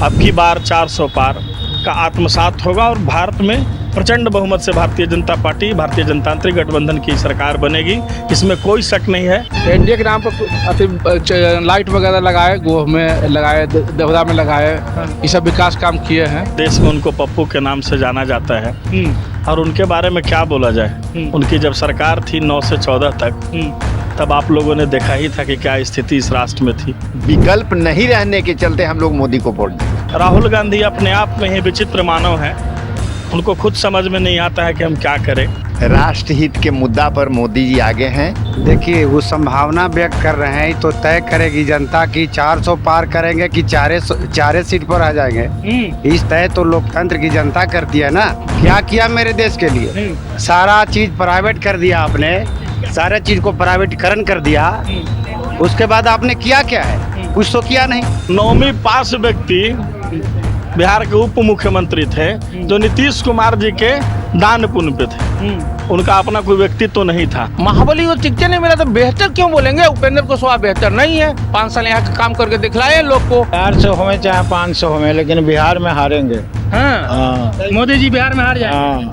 अब की बार 400 पार का आत्मसात होगा और भारत में प्रचंड बहुमत से भारतीय जनता पार्टी, भारतीय जनतांत्रिक गठबंधन की सरकार बनेगी, इसमें कोई शक नहीं है। एनडीए के नाम पर लाइट वगैरह लगाए, गोह में लगाए, देवदा में लगाए, ये सब विकास काम किए हैं। देश में उनको पप्पू के नाम से जाना जाता है और उनके बारे में क्या बोला जाए। उनकी जब सरकार थी 9 से 14 तक, तब आप लोगों ने देखा ही था कि क्या स्थिति इस राष्ट्र में थी। विकल्प नहीं रहने के चलते हम लोग मोदी को वोट दें। राहुल गांधी अपने आप में ही विचित्र मानव हैं। उनको खुद समझ में नहीं आता है कि हम क्या करें। राष्ट्रहित के मुद्दा पर मोदी जी आगे हैं। देखिए, वो संभावना व्यक्त कर रहे हैं, तो तय करेगी जनता की 400 पार करेंगे कि चारे सीट पर आ जाएंगे। इस तय तो लोकतंत्र की जनता करती है ना। क्या किया मेरे देश के लिए? सारा चीज प्राइवेट कर दिया आपने, सारे चीज को प्राइवेटीकरण कर दिया। उसके बाद आपने किया क्या है? कुछ तो किया नहीं। 9वीं पास व्यक्ति बिहार के उप मुख्यमंत्री थे जो नीतीश कुमार जी के दान पुण्य पे थे। उनका अपना कोई व्यक्तित्व तो नहीं था। महाबली को टिकट नहीं मिला तो बेहतर क्यों बोलेंगे? उपेंद्र कुशवाहा बेहतर नहीं है? 5 साल यहाँ का काम करके दिखलाए लोग को। 400 हो चाहे 500 हो, लेकिन बिहार में हारेंगे। हाँ, मोदी जी बिहार में हार जाए।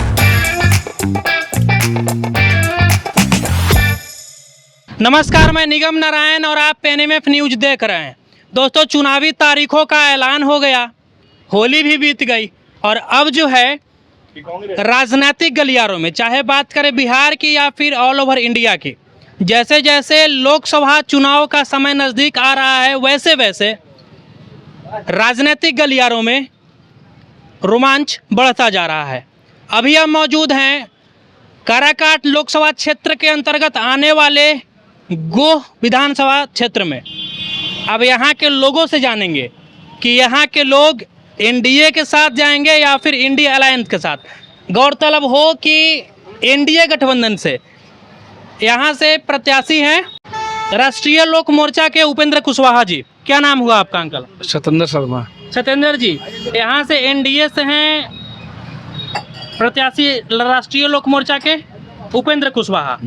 नमस्कार, मैं निगम नारायण और आप एनएमएफ न्यूज देख रहे हैं। दोस्तों, चुनावी तारीखों का ऐलान हो गया, होली भी बीत गई और अब जो है राजनीतिक गलियारों में, चाहे बात करें बिहार की या फिर ऑल ओवर इंडिया की, जैसे जैसे लोकसभा चुनाव का समय नज़दीक आ रहा है, वैसे वैसे राजनीतिक गलियारों में रोमांच बढ़ता जा रहा है। अभी हम मौजूद हैं काराकाट लोकसभा क्षेत्र के अंतर्गत आने वाले गोह विधानसभा क्षेत्र में। अब यहाँ के लोगों से जानेंगे कि यहाँ के लोग एनडीए के साथ जाएंगे या फिर इंडिया अलायंस के साथ। गौरतलब हो कि एनडीए गठबंधन से यहाँ से प्रत्याशी हैं राष्ट्रीय लोक मोर्चा के उपेंद्र कुशवाहा जी। क्या नाम हुआ आपका अंकल? सत्येंद्र शर्मा। सत्येंद्र जी, यहाँ से एनडीए से हैं प्रत्याशी राष्ट्रीय लोक मोर्चा के उपेंद्र कुशवाहा,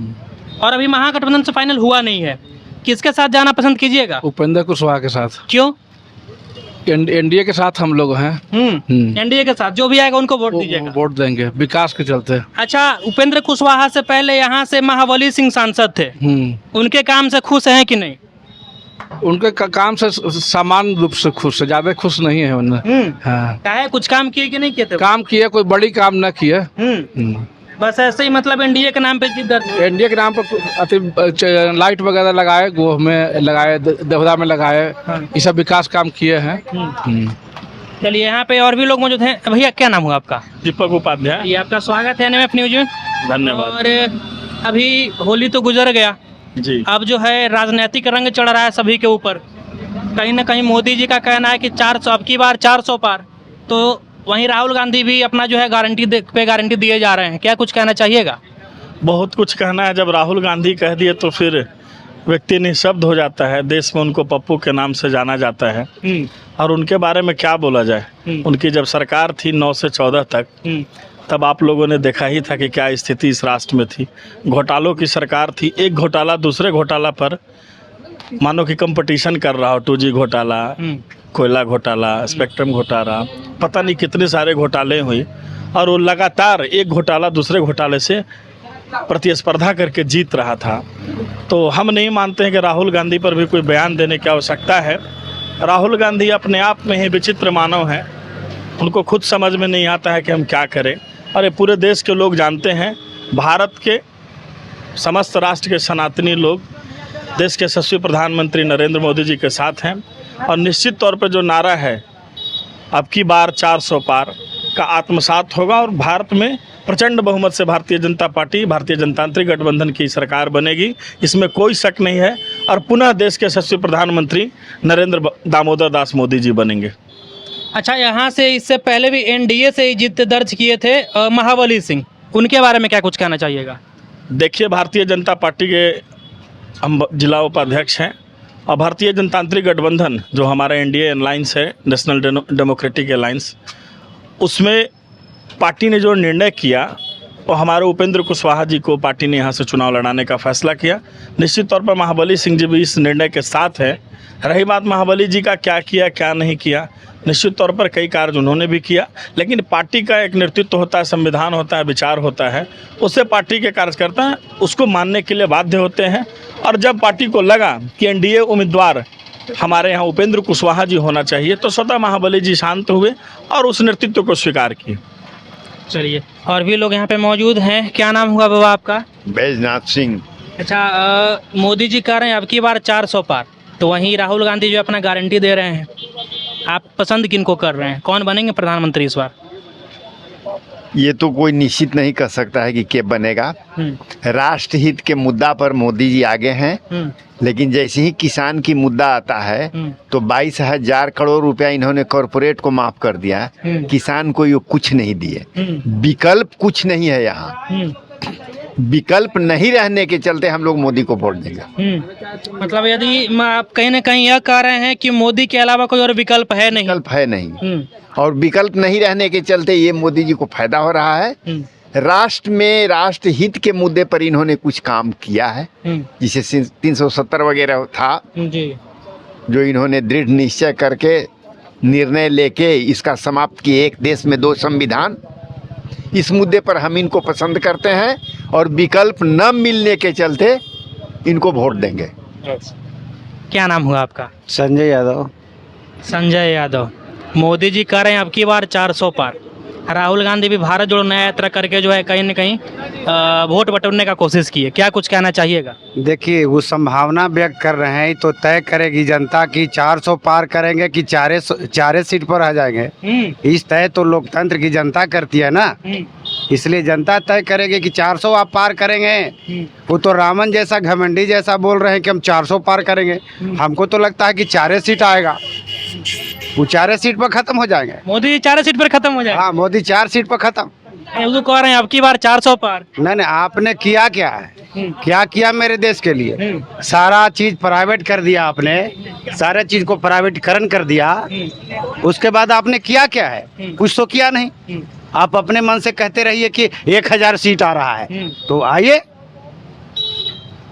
और अभी महागठबंधन से फाइनल हुआ नहीं है। किसके साथ जाना पसंद कीजिएगा? उपेंद्र कुशवाहा के साथ। क्यों? एनडीए के साथ हम लोग हैं। एनडीए के साथ जो भी आएगा उनको वोट दीजिएगा? वोट देंगे विकास के चलते। अच्छा, उपेंद्र कुशवाहा से पहले यहाँ से महाबली सिंह सांसद थे, उनके काम से खुश हैं कि नहीं? उनके काम से सामान्य रूप से खुश है, ज्यादा खुश नहीं है उन्हें। हाँ। क्या है, कुछ काम किए कि नहीं किए थे? काम किए, कोई बड़ी काम न किए। बस ऐसे ही, मतलब एनडीए के नाम पे जीत दर्ज। एनडीए के नाम पर लाइट वगैरह लगाए, गोह में लगाए, देवदा में लगाए, ये सब विकास काम किए हैं। चलिए, यहाँ पे और भी लोग मौजूद हैं। भैया, क्या नाम हुआ आपका? दीपक उपाध्याय। ये आपका स्वागत है एनएमएफ न्यूज में। धन्यवाद। और अभी होली तो गुजर गया जी। अब जो है राजनीतिक रंग चढ़ रहा है सभी के ऊपर। कहीं ना कहीं मोदी जी का कहना है कि 400, अब की बार 400 पार, तो वहीं राहुल गांधी भी अपना जो है गारंटी दिए जा रहे हैं। क्या कुछ कहना चाहिएगा? बहुत कुछ कहना है। जब राहुल गांधी कह दिए तो फिर व्यक्ति निःशब्द हो जाता है। देश में उनको पप्पू के नाम से जाना जाता है और उनके बारे में क्या बोला जाए। उनकी जब सरकार थी 9 से 14 तक, तब आप लोगों ने देखा ही था कि क्या स्थिति इस राष्ट्र में थी। घोटालों की सरकार थी, एक घोटाला दूसरे घोटाला पर मानो कि कंपटीशन कर रहा हो। 2G घोटाला, कोयला घोटाला, स्पेक्ट्रम घोटाला, पता नहीं कितने सारे घोटाले हुए और वो लगातार एक घोटाला दूसरे घोटाले से प्रतिस्पर्धा करके जीत रहा था। तो हम नहीं मानते हैं कि राहुल गांधी पर भी कोई बयान देने की आवश्यकता है। राहुल गांधी अपने आप में ही विचित्र मानव हैं। उनको खुद समझ में नहीं आता है कि हम क्या करें। और ये पूरे देश के लोग जानते हैं, भारत के समस्त राष्ट्र के सनातनी लोग देश के यशस्वी प्रधानमंत्री नरेंद्र मोदी जी के साथ हैं। और निश्चित तौर पर जो नारा है अब की बार 400 पार का आत्मसात होगा और भारत में प्रचंड बहुमत से भारतीय जनता पार्टी, भारतीय जनतांत्रिक गठबंधन की सरकार बनेगी, इसमें कोई शक नहीं है। और पुनः देश के यशस्वी प्रधानमंत्री नरेंद्र दामोदर दास मोदी जी बनेंगे। अच्छा, यहाँ से इससे पहले भी एनडीए से ही जीत दर्ज किए थे महाबली सिंह, उनके बारे में क्या कुछ कहना चाहिएगा? देखिए, भारतीय जनता पार्टी के हम जिला उपाध्यक्ष हैं और भारतीय जनतांत्रिक गठबंधन जो हमारा एनडीए अलायंस है, नेशनल डेमोक्रेटिक अलायंस, उसमें पार्टी ने जो निर्णय किया वो हमारे उपेंद्र कुशवाहा जी को पार्टी ने यहाँ से चुनाव लड़ाने का फैसला किया। निश्चित तौर पर महाबली सिंह जी भी इस निर्णय के साथ हैं रही बात महाबली जी का क्या किया क्या नहीं किया, निश्चित तौर पर कई कार्य उन्होंने भी किया, लेकिन पार्टी का एक नेतृत्व होता है, संविधान होता है, विचार होता है, उससे पार्टी के कार्यकर्ता उसको मानने के लिए बाध्य होते हैं। और जब पार्टी को लगा कि एनडीए उम्मीदवार हमारे यहाँ उपेंद्र कुशवाहा जी होना चाहिए, तो स्वतः महाबली जी शांत हुए और उस नेतृत्व को स्वीकार किए। चलिए, और भी लोग यहाँ पे मौजूद हैं। क्या नाम हुआ बाबा आपका? बैजनाथ सिंह। अच्छा, मोदी जी कह रहे हैं अब की बार 400 पार, तो वहीं राहुल गांधी जो अपना गारंटी दे रहे हैं, आप पसंद किनको कर रहे हैं? कौन बनेंगे प्रधानमंत्री इस बार? ये तो कोई निश्चित नहीं कर सकता है कि क्या बनेगा। राष्ट्र हित के मुद्दा पर मोदी जी आगे हैं, लेकिन जैसे ही किसान की मुद्दा आता है तो 22,000 करोड़ रुपया इन्होंने कॉरपोरेट को माफ कर दिया, किसान को ये कुछ नहीं दिए। विकल्प कुछ नहीं है यहाँ, विकल्प नहीं रहने के चलते हम लोग मोदी को वोट देंगे। मतलब यदि आप कहीं ना कहीं यह कह रहे हैं कि मोदी के अलावा कोई और विकल्प है नहीं? विकल्प है नहीं, और विकल्प नहीं रहने के चलते ये मोदी जी को फायदा हो रहा है। राष्ट्र में राष्ट्र हित के मुद्दे पर इन्होंने कुछ काम किया है, जिसे 370 वगैरह था जी, जो इन्होंने दृढ़ निश्चय करके निर्णय लेके इसका समाप्त किए, एक देश में 2 संविधान। इस मुद्दे पर हम इनको पसंद करते हैं और विकल्प न मिलने के चलते इनको वोट देंगे। क्या नाम हुआ आपका? संजय यादव। संजय यादव। मोदी जी कह रहे हैं अब की बार 400 पार, राहुल गांधी भी भारत जोड़ो नया यात्रा करके जो है कहीं न कहीं वोट बटोरने का कोशिश की है, क्या कुछ कहना चाहिएगा? देखिए, वो संभावना व्यक्त कर रहे हैं तो तय करेगी जनता की 400 पार करेंगे कि चारे सीट पर आ जाएंगे। इस तय तो लोकतंत्र की जनता करती है ना, इसलिए जनता तय करेगी कि 400 आप पार करेंगे। वो तो रामन जैसा घमंडी जैसा बोल रहे हैं कि हम 400 पार करेंगे, हमको तो लगता है कि 4 सीट आएगा, वो 4 सीट पर खत्म हो जाएंगे। मोदी 4 सीट पर खत्म हो जाएगा? हाँ, मोदी 4 सीट पर खत्म। वो कह रहे हैं अब की बार 400 पार। नहीं, आपने किया क्या है? क्या किया मेरे देश के लिए? सारा चीज प्राइवेट कर दिया आपने, सारे चीज को प्राइवेटीकरण कर दिया। उसके बाद आपने किया क्या है? कुछ तो किया नहीं। आप अपने मन से कहते रहिए कि 1000 सीट आ रहा है, तो आइए।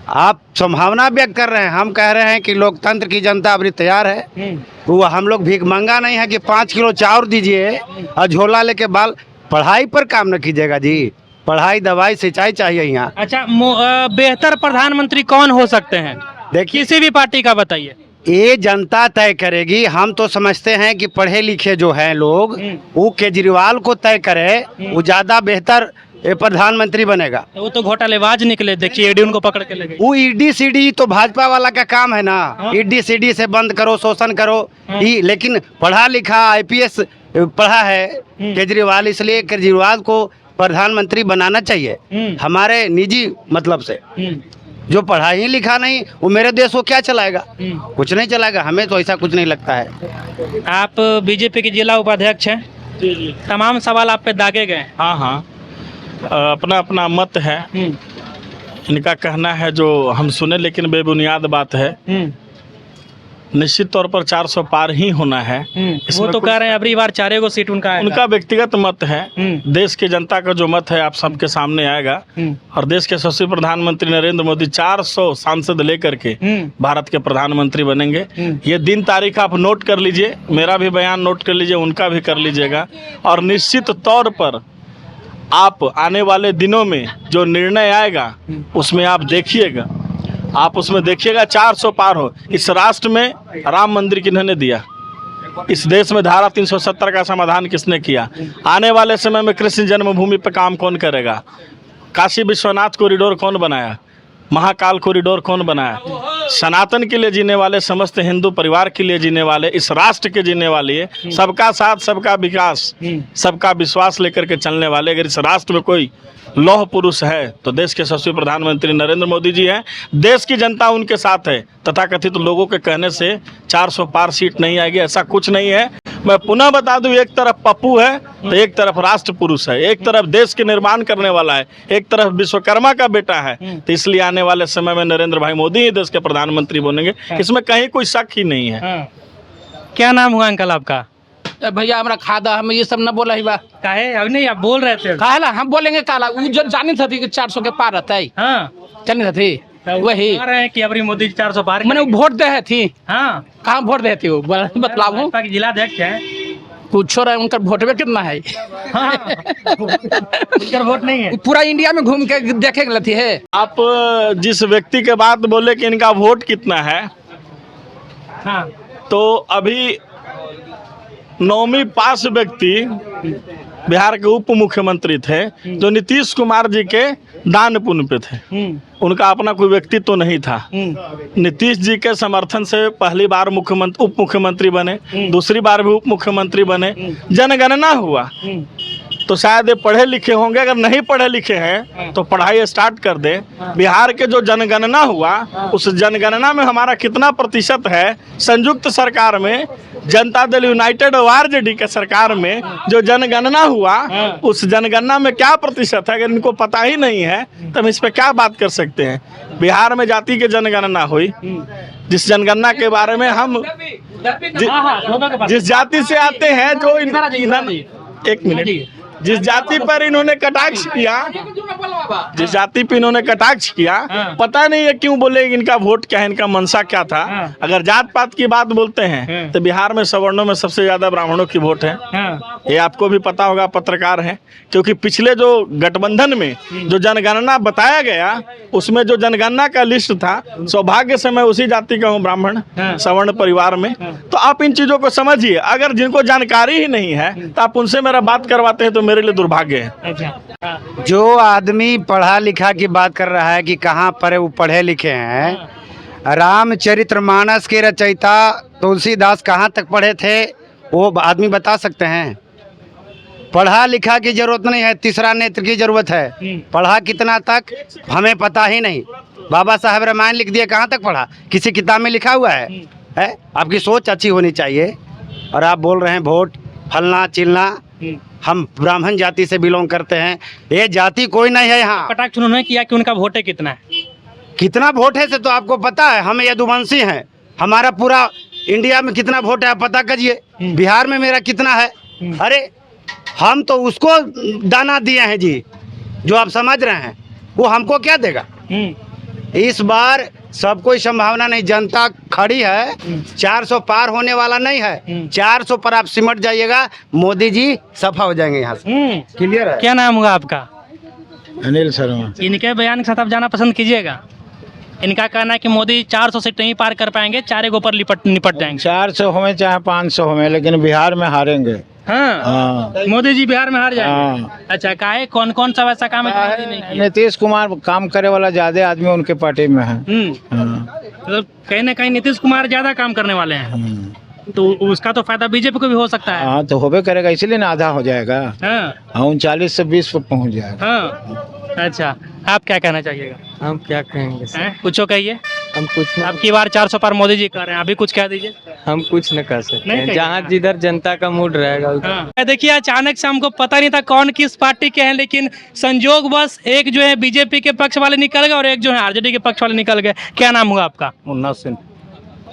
आप संभावना व्यक्त कर रहे हैं, हम कह रहे हैं कि लोकतंत्र की जनता अभी तैयार है। वो हम लोग भीख मंगा नहीं है कि 5 किलो चावल दीजिए और झोला लेके बाल। पढ़ाई पर काम न कीजिएगा जी, पढ़ाई दवाई सिंचाई चाहिए यहाँ। अच्छा, बेहतर प्रधानमंत्री कौन हो सकते हैं? देखिए, किसी भी पार्टी का बताइए। ये जनता तय करेगी। हम तो समझते हैं कि पढ़े लिखे जो हैं लोग, वो केजरीवाल को तय करे, वो ज्यादा बेहतर प्रधानमंत्री बनेगा। वो तो घोटालेबाज निकले, देखिए ईडी उनको पकड़ के ले गई। वो ईडी सीडी तो भाजपा वाला का काम है ना, ईडी सीडी से बंद करो, शोषण करो। लेकिन पढ़ा लिखा IPS पढ़ा है केजरीवाल, इसलिए केजरीवाल को प्रधानमंत्री बनाना चाहिए हमारे निजी मतलब से। जो पढ़ा ही लिखा नहीं, वो मेरे देश को क्या चलाएगा? कुछ नहीं चलाएगा। हमें तो ऐसा कुछ नहीं लगता है। आप बीजेपी के जिला उपाध्यक्ष हैं, तमाम सवाल आप पे दागे गए। हाँ, अपना अपना मत है, इनका कहना है जो हम सुने, लेकिन बेबुनियाद बात है। निश्चित तौर पर 400 पार ही होना है। वो तो कह रहे हैं अगली बार 4 सीट उनका आएगा। उनका व्यक्तिगत मत है, देश की जनता का जो मत है आप सबके सामने आएगा। और देश के यशस्वी प्रधानमंत्री नरेंद्र मोदी 400 सांसद लेकर के भारत के प्रधानमंत्री बनेंगे। ये दिन तारीख आप नोट कर लीजिए, मेरा भी बयान नोट कर लीजिए, उनका भी कर लीजिएगा। और निश्चित तौर पर आप आने वाले दिनों में जो निर्णय आएगा उसमें आप देखिएगा, आप उसमें देखिएगा 400 पार हो। इस राष्ट्र में राम मंदिर किन्होंने दिया? इस देश में धारा 370 का समाधान किसने किया? आने वाले समय में कृष्ण जन्मभूमि पर काम कौन करेगा? काशी विश्वनाथ कॉरिडोर कौन बनाया? महाकाल कॉरिडोर कौन बनाया? सनातन के लिए जीने वाले, समस्त हिंदू परिवार के लिए जीने वाले, इस राष्ट्र के जीने वाले, सबका साथ, सबका विकास, सबका विश्वास लेकर के चलने वाले अगर इस राष्ट्र में कोई लौह पुरुष है तो देश के यशस्वी प्रधानमंत्री नरेंद्र मोदी जी हैं। देश की जनता उनके साथ है। तथाकथित लोगों के कहने से 400 पार सीट नहीं आएगी, ऐसा कुछ नहीं है। मैं पुनः बता दूं, एक तरफ पप्पू है तो एक तरफ राष्ट्र पुरुष है, एक तरफ देश के निर्माण करने वाला है, एक तरफ विश्वकर्मा का बेटा है। तो इसलिए आने वाले समय में नरेंद्र भाई मोदी ही देश के प्रधानमंत्री बनेंगे, इसमें कहीं कोई शक ही नहीं है। क्या नाम हुआ अंकल आपका? भैया हमारा खादा, हम ये सब न बोला ही बा। काहे? अब नहीं, आप बोल रहे थे। काहेला हम बोलेंगे काला, वो जो जानी थी कि 400 के पार रहता है। हाँ, जानी थी वही कह रहे हैं कि अबरी मोदी जी 400 पार मैंने वो वोट दे थी, हाँ कहाँ वोट दे थी वो बतलाऊ भाजपा के जिलाध्यक्ष हैं। कुछ रहा उनका वोट में कितना है हाँ उनका वोट नहीं है। पूरा इंडिया में घूम के देखे गलती है। आप जिस व्यक्ति के बात बोले कि इनका वोट कितना है, हाँ तो अभी 9वीं पास व्यक्ति बिहार के उप मुख्यमंत्री थे जो नीतीश कुमार जी के दान पुण्य पे थे। उनका अपना कोई व्यक्तित्व तो नहीं था। नीतीश जी के समर्थन से पहली बार मुख्यमंत्री उप मुख्यमंत्री बने, दूसरी बार भी उप मुख्यमंत्री बने, जनगणना हुआ। तो शायद ये पढ़े लिखे होंगे, अगर नहीं पढ़े लिखे हैं तो पढ़ाई स्टार्ट कर दें। बिहार के जो जनगणना हुआ उस जनगणना में हमारा कितना प्रतिशत है, संयुक्त सरकार में जनता दल यूनाइटेड और आरजेडी के सरकार में जो जनगणना हुआ उस जनगणना में क्या प्रतिशत है, अगर इनको पता ही नहीं है तो हम इस पर क्या बात कर सकते हैं। बिहार में जाति की जनगणना हुई, जिस जनगणना के बारे में हम जिस जाति से आते हैं जो एक मिनट, जिस जाति पर इन्होंने कटाक्ष किया, जिस जाति पर इन्होंने कटाक्ष किया, पता नहीं है क्यों बोले इनका वोट क्या है, इनका मनसा क्या था। अगर जात पात की बात बोलते हैं तो बिहार में सवर्णों में सबसे ज्यादा ब्राह्मणों की वोट है। ये आपको भी पता होगा, पत्रकार हैं, क्योंकि पिछले जो गठबंधन में जो जनगणना बताया गया उसमें जो जनगणना का लिस्ट था, सौभाग्य से मैं उसी जाति का हूँ, ब्राह्मण सवर्ण परिवार में। तो आप इन चीजों को समझिए। अगर जिनको जानकारी ही नहीं है तो आप उनसे मेरा बात करवाते हैं तो मेरे लिए दुर्भाग्य है। जो आदमी पढ़ा लिखा की बात कर रहा है कि कहाँ पर वो पढ़े लिखे हैं, रामचरितमानस के रचयिता तुलसीदास कहाँ तक पढ़े थे वो आदमी बता सकते हैं। पढ़ा लिखा की जरूरत नहीं है, तीसरा नेत्र की जरूरत है। पढ़ा कितना तक हमें पता ही नहीं। बाबा साहब रामायण लिख दिए, कहाँ तक पढ़ा, किसी किताब में लिखा हुआ है? आपकी सोच अच्छी होनी चाहिए। और आप बोल रहे हैं वोट फलना चिलना, हम ब्राह्मण जाति से बिलोंग करते हैं, ये जाति कोई नहीं है यहाँ। कटाक्ष उन्होंने किया कि उनका वोट है कितना है, कितना वोट है से तो आपको पता है। हम यदुवंशी हैं, हमारा पूरा इंडिया में कितना वोट है आप पता करिए। बिहार में मेरा कितना है, अरे हम तो उसको दाना दिए हैं जी, जो आप समझ रहे हैं, वो हमको क्या देगा। इस बार सब कोई संभावना नहीं, जनता खड़ी है, 400 पार होने वाला नहीं है। 400 पर आप सिमट जाइएगा, मोदी जी सफा हो जाएंगे यहाँ से। क्लियर है? क्या नाम होगा आपका? अनिल शर्मा। इनके बयान के साथ आप जाना पसंद कीजिएगा? इनका कहना है कि मोदी 400 सीट नहीं पार कर पाएंगे, 4 ऊपर निपट जाएंगे। 400 होवे चाहे 500 होवे, लेकिन बिहार में हारेंगे। हाँ, मोदी जी बिहार में हार जाएंगे। हाँ। अच्छा, काहे कौन कौन सा वैसा काम है जो मोदी नहीं किया? नीतीश कुमार काम करे वाला ज्यादा आदमी उनके पार्टी में है। मतलब कहीं ना कहीं नीतीश कुमार ज्यादा काम करने वाले हैं, तो उसका तो फायदा बीजेपी को भी हो सकता है। हाँ, तो होबे करेगा, इसीलिए ना आधा हो जाएगा। हाँ 39 से 20 पर पहुँच जाएगा। हाँ। अच्छा, आप क्या कहना चाहिएगा? हम क्या कहेंगे सर? कुछ कहिए। हम कुछ अब की बार 400 पार मोदी जी कर रहे हैं, अभी कुछ कह दीजिए। हम कुछ न कर सकते नहीं हैं, कहिए। जहाँ जिधर जनता का मूड रहेगा उधर। हाँ। देखिए, अचानक से हमको पता नहीं था कौन किस पार्टी के हैं, लेकिन संजोग बस एक जो है बीजेपी के पक्ष वाले निकल गए और एक जो है आरजेडी के पक्ष वाले निकल गए। क्या नाम हुआ आपका? मुन्ना सिंह।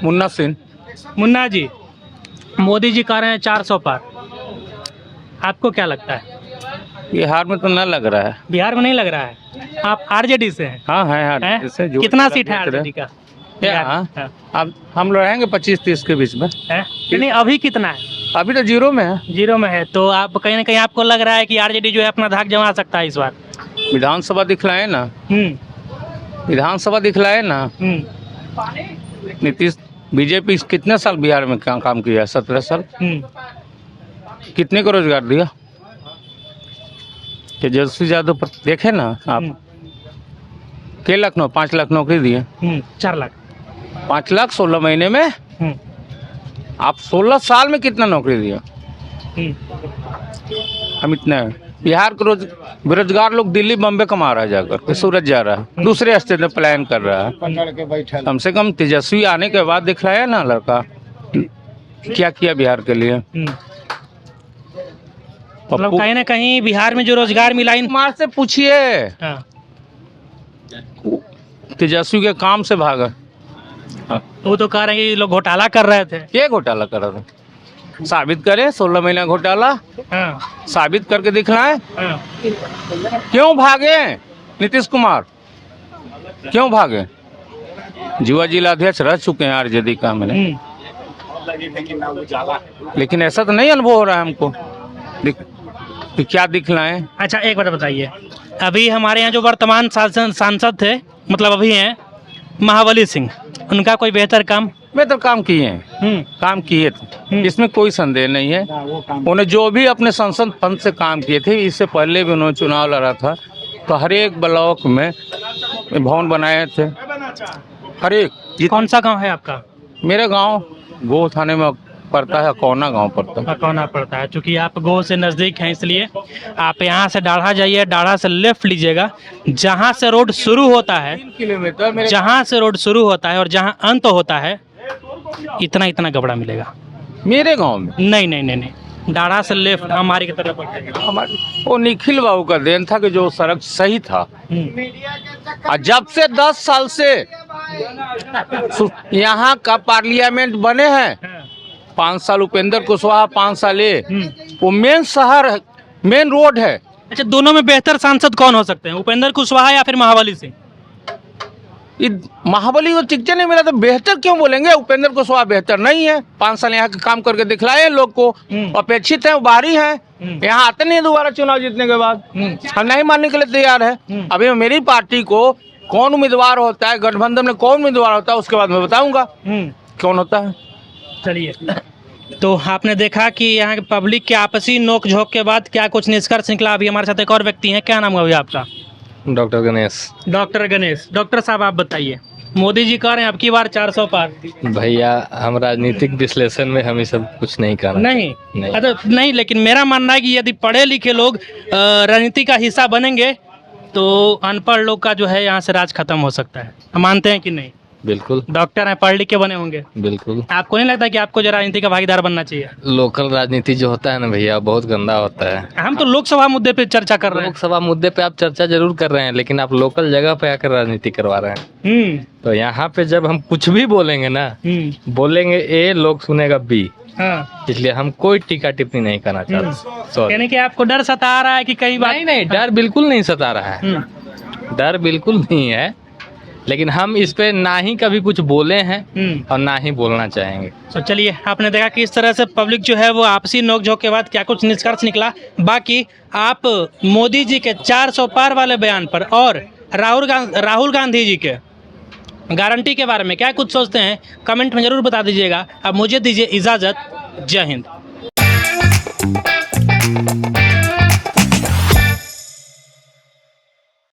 मुन्ना सिंह। मुन्ना जी, मोदी जी कह रहे हैं 400 पार, आपको क्या लगता है? बिहार में तो न लग रहा है। बिहार में नहीं लग रहा है? आप आरजेडी से हैं? हाँ है हैं? जैसे जो कितना सीट है आरजेडी का? हाँ। हाँ। अब हम लोग रहेंगे 25-30 के बीच में। है? नहीं, अभी कितना है? अभी तो 0 में है। 0 में है, तो आप कहीं ना कहीं आपको लग रहा है कि आरजेडी जो है अपना धाक जमा सकता है इस बार? विधानसभा दिखलाए ना, विधानसभा दिखलाए ना। नीतीश बीजेपी कितने साल बिहार में काम किया? 17 साल। कितने को रोजगार दिया? तेजस्वी यादव पर देखे ना आप, के लखनऊ 5 लाख नौकरी दिए। 4 लाख 5 लाख 16 महीने में। आप 16 साल में कितना नौकरी दिया? हम इतना बिहार के बेरोजगार लोग दिल्ली बम्बे कमा रहा है जाकर, सूरत जा रहा है, दूसरे स्टेट में प्लान कर रहा है। कम से कम तेजस्वी आने के बाद दिखलाया ना लड़का क्या किया बिहार के लिए। मतलब कहीं ना कहीं बिहार में जो रोजगार मिला इन कुमार से पूछिए, हाँ। तेजस्वी के काम से भागा। वो तो कह रहे हैं कि लोग घोटाला कर रहे थे। ये घोटाला कर रहा था, साबित करे। 16 महीना घोटाला हाँ। साबित करके दिखलाए। हाँ। क्यों भागे नीतीश कुमार, क्यों भागे? युवा जिलाध्यक्ष रह चुके हैं आरजेडी का मैंने, लेकिन ऐसा तो नहीं अनुभव हो रहा है हमको कि क्या दिखलाएं। अच्छा एक बात बताइए, अभी हमारे यहाँ जो वर्तमान सांसद थे, मतलब अभी हैं महाबली सिंह, उनका कोई बेहतर काम? बेहतर काम किए हैं, काम किए थे, इसमें कोई संदेह नहीं है। उन्होंने जो भी अपने संसद फंड से काम किए थे, इससे पहले भी उन्होंने चुनाव लड़ा था, तो हर एक ब्लॉक में भवन बनाए थे, हर एक। कौन सा गांव है आपका? मेरा गांव गो थाने में पड़ता है, कौना गांव पड़ता है। कौना पड़ता है, चूंकि आप गो से नज़दीक हैं इसलिए आप यहाँ से डाढ़ा जाइए, डाढ़ा से लेफ्ट लीजिएगा, जहाँ से रोड शुरू होता है, 3 किलोमीटर जहाँ से रोड शुरू होता है और जहाँ अंत होता है, इतना इतना कपड़ा मिलेगा। मेरे गांव में नहीं नहीं नहीं नहीं, डाढ़ा से लेफ्ट हमारी की तरफ पड़ेगा। हमारे वो निखिल बाबू का देन था कि जो सड़क सही था। और जब से 10 साल से यहाँ का पार्लियामेंट बने हैं, 5 साल उपेंद्र कुशवाहा, 5 साल ये, वो मेन शहर है, मेन रोड है। अच्छा, दोनों में बेहतर सांसद कौन हो सकते हैं, उपेंद्र कुशवाहा या फिर महाबली सिंह? ये महाबली को टिकट नहीं मिला तो बेहतर क्यों बोलेंगे? उपेंद्र कुशवाहा बेहतर नहीं है, 5 साल यहाँ का काम करके दिखलाए लोग को, अपेक्षित है, वो बाहरी है, यहाँ आते नहीं दोबारा चुनाव जीतने के बाद, हम नहीं मानने के लिए तैयार है। अभी मेरी पार्टी को कौन उम्मीदवार होता है, गठबंधन में कौन उम्मीदवार होता है, उसके बाद मैं बताऊंगा कौन होता है। चलिए, तो आपने देखा कि यहाँ के पब्लिक के आपसी नोक झोंक के बाद क्या कुछ निष्कर्ष निकला। अभी हमारे साथ एक और व्यक्ति हैं, क्या नाम है अभी आपका? Doctor Ganesh. Doctor Ganesh. Doctor साहब आप बताइए, मोदी जी कह रहे हैं अब की बार 400 पार। भैया हम राजनीतिक विश्लेषण में हम ये सब कुछ नहीं करना। नहीं, नहीं। अच्छा नहीं, लेकिन मेरा मानना है कि यदि पढ़े लिखे लोग राजनीति का हिस्सा बनेंगे तो अनपढ़ लोग का जो है यहाँ से राज खत्म हो सकता है। हम मानते हैं कि नहीं? बिल्कुल डॉक्टर हैं, पढ़ लिख के बने होंगे, बिल्कुल। आपको नहीं लगता कि आपको जो राजनीति का भागीदार बनना चाहिए? लोकल राजनीति जो होता है ना भैया, बहुत गंदा होता है। हम तो लोकसभा मुद्दे पे चर्चा कर रहे हैं। लोकसभा मुद्दे पे आप चर्चा जरूर कर रहे हैं, लेकिन आप लोकल जगह पे आकर राजनीति करवा रहे हैं। तो यहाँ पे जब हम कुछ भी बोलेंगे ना, बोलेंगे ए, लोग सुनेगा बी। हाँ। इसलिए हम कोई टीका टिप्पणी नहीं करना चाहते। यानी कि आपको डर सता रहा है कि कई बार? नहीं, डर बिल्कुल नहीं सता रहा है, डर बिल्कुल नहीं है, लेकिन हम इस पे ना ही कभी कुछ बोले हैं और ना ही बोलना चाहेंगे। तो चलिए, आपने देखा कि इस तरह से पब्लिक जो है वो आपसी नोकझोंक के बाद क्या कुछ निष्कर्ष निकला। बाकी आप मोदी जी के 400 पार वाले बयान पर और राहुल गांधी जी के गारंटी के बारे में क्या कुछ सोचते हैं, कमेंट में जरूर बता दीजिएगा। अब मुझे दीजिए इजाज़त। जय हिंद।